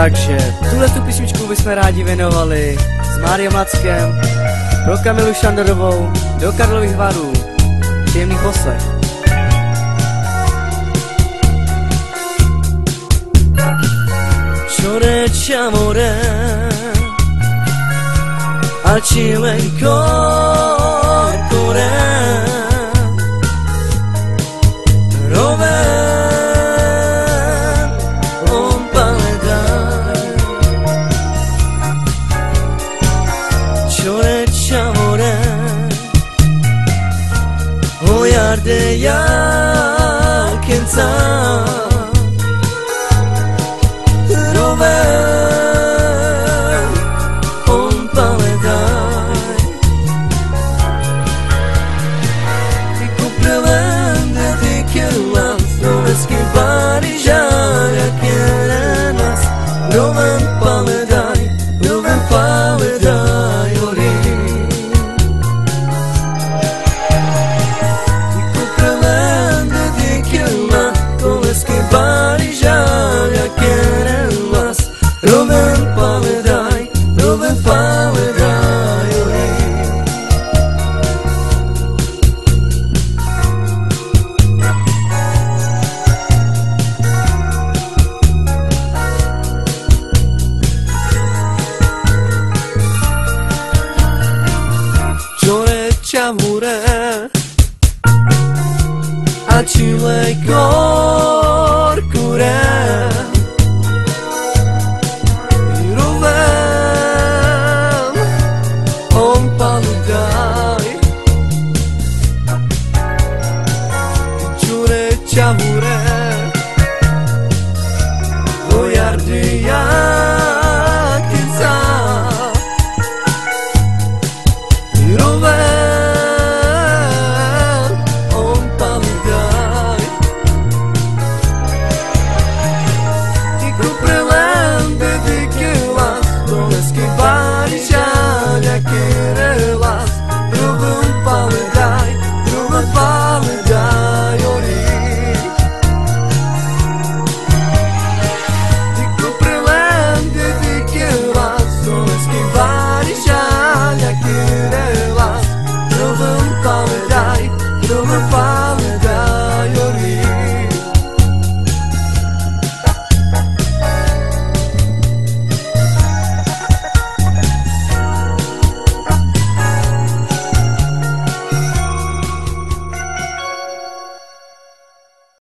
Takže tu písničku bychom rádi věnovali s Máriou Mackem pro Kamilu Šandorovou do Karlových Varů. Příjemný poslech. Čoreč amore acime il cuore de ya kenza rove on paledai ti comprende di che dove schivare già che nas dove paledai acile corcure rovem on paludai giure ciamure voiardi